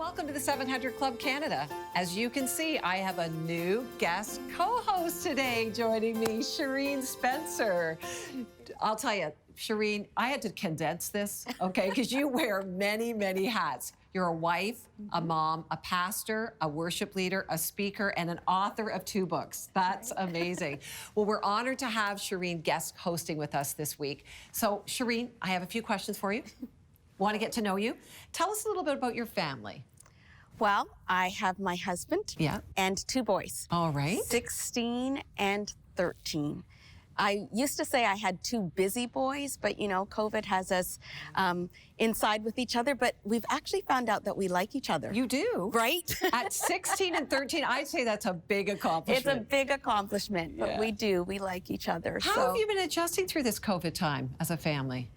welcome to the 700 Club Canada. As you can see, I have a new guest co-host today joining me, Shireen Spencer. I'll tell you, Shireen, I had to condense this, okay, because you wear many, many hats. You're a wife, a mom, a pastor, a worship leader, a speaker, and an author of 2 books. That's amazing. Well, we're honored to have Shireen guest hosting with us this week. So, Shireen, I have a few questions for you. Want to get to know you. Tell us a little bit about your family. Well, I have my husband and 2 boys. All right. 16 and 13. I used to say I had 2 busy boys, but you know, COVID has us inside with each other, but we've actually found out that we like each other. You do? Right? At 16 and 13, I'd say that's a big accomplishment. It's a big accomplishment, but we do. We like each other. How have you been adjusting through this COVID time as a family?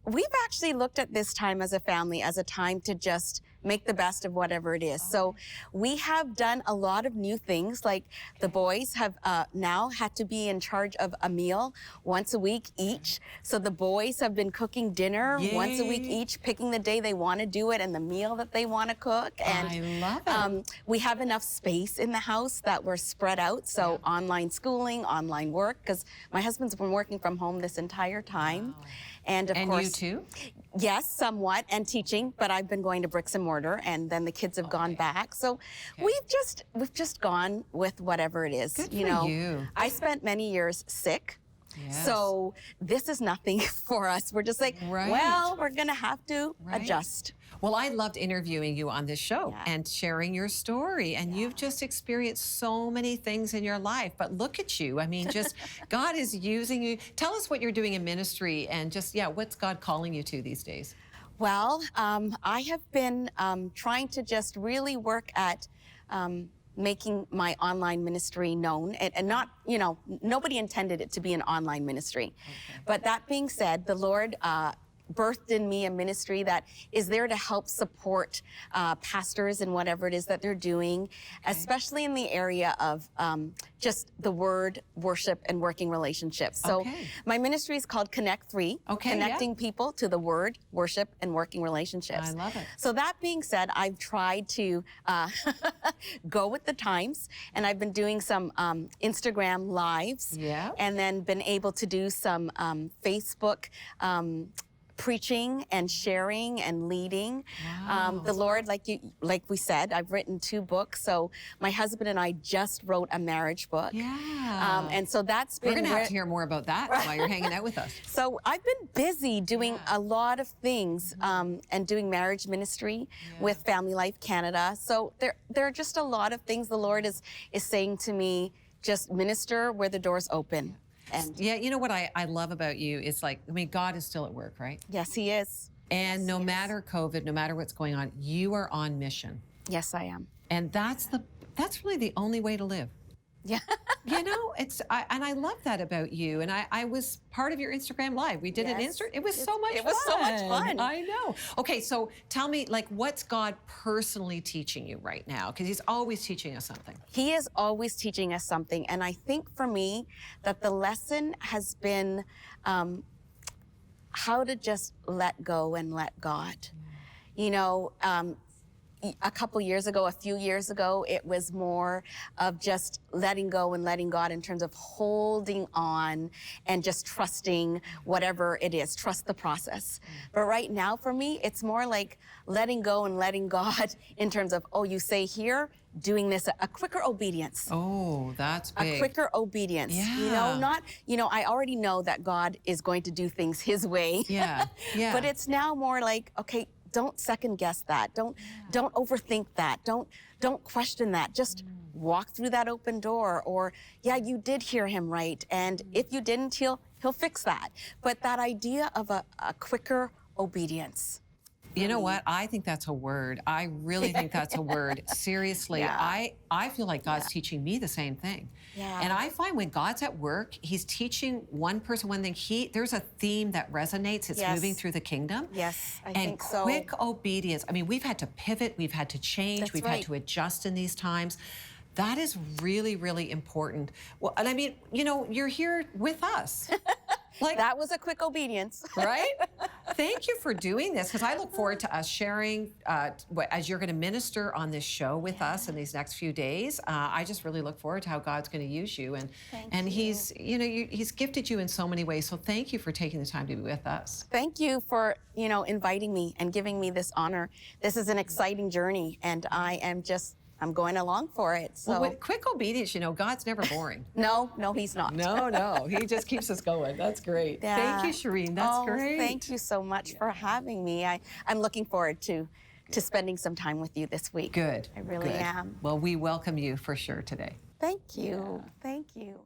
We've actually looked at this time as a family as a time to just make the best of whatever it is. So we have done a lot of new things, like the boys have now had to be in charge of a meal once a week each. So the boys have been cooking dinner once a week each, picking the day they want to do it and the meal that they want to cook. And I love it. We have enough space in the house that we're spread out. So online schooling, online work, because my husband's been working from home this entire time. Wow. And of course, you too? Yes, somewhat, and teaching, but I've been going to bricks and mortar, and then the kids have gone back. So we've just gone with whatever it is. Good you for know, you. I spent many years sick. Yes. So this is nothing for us. We're just like, well, we're gonna have to adjust. Well, I loved interviewing you on this show and sharing your story. And you've just experienced so many things in your life. But look at you. I mean, just God is using you. Tell us what you're doing in ministry and just, what's God calling you to these days? Well, I have been trying to just really work at making my online ministry known, and not, you know, nobody intended it to be an online ministry. But that being said, the Lord birthed in me a ministry that is there to help support pastors in whatever it is that they're doing, especially in the area of just the word, worship, and working relationships. So my ministry is called Connect 3, connecting people to the word, worship, and working relationships. I love it. So that being said, I've tried to go with the times, and I've been doing some Instagram lives, and then been able to do some Facebook preaching and sharing and leading. The Lord, like we said, I've written 2 books. So my husband and I just wrote a marriage book. And so that's been... We're going to have to hear more about that while you're hanging out with us. So I've been busy doing a lot of things and doing marriage ministry with Family Life Canada. So there are just a lot of things the Lord is saying to me, just minister where the doors open. And you know what I love about you is, like, I mean, God is still at work, right? Yes, he is. And no matter COVID, no matter what's going on, you are on mission. Yes, I am. And that's really the only way to live. Yeah. You know, and I love that about you. And I was part of your Instagram Live. We did an Instagram. It was so much fun. It was so much fun. I know. Okay, so tell me, like, what's God personally teaching you right now? Because he's always teaching us something. He is always teaching us something. And I think for me that the lesson has been how to just let go and let God. You know, a few years ago, it was more of just letting go and letting God in terms of holding on and just trusting whatever it is, trust the process. But right now for me, it's more like letting go and letting God in terms of, you say here, doing this, a quicker obedience. Oh, that's big. A quicker obedience. You know, not, you know, I already know that God is going to do things his way. But it's now more like, okay, don't second guess that. Don't overthink that. Don't question that. Just walk through that open door. Or you did hear him right, and if you didn't, he'll fix that. But that idea of a quicker obedience. You know what? I think that's a word. I really think that's a word. Seriously, I feel like God's teaching me the same thing. And I find when God's at work, he's teaching one person one thing. There's a theme that resonates. It's moving through the kingdom. Yes, I think so. And quick obedience. I mean, we've had to pivot. We've had to change. We've had to adjust in these times. That is really, really important. Well, and I mean, you know, you're here with us. Like, that was a quick obedience. right? Thank you for doing this, because I look forward to us sharing as you're going to minister on this show with us in these next few days. I just really look forward to how God's going to use you, and He's He's gifted you in so many ways. So thank you for taking the time to be with us. Thank you for inviting me and giving me this honor. This is an exciting journey, and I'm going along for it. So Well, with quick obedience, God's never boring. no, He's not. No, He just keeps us going. That's great. Yeah. Thank you, Shireen. That's great. Thank you so much for having me. I'm looking forward to spending some time with you this week. Good. I really Good. am. Well, we welcome you for sure today. Thank you. Thank you.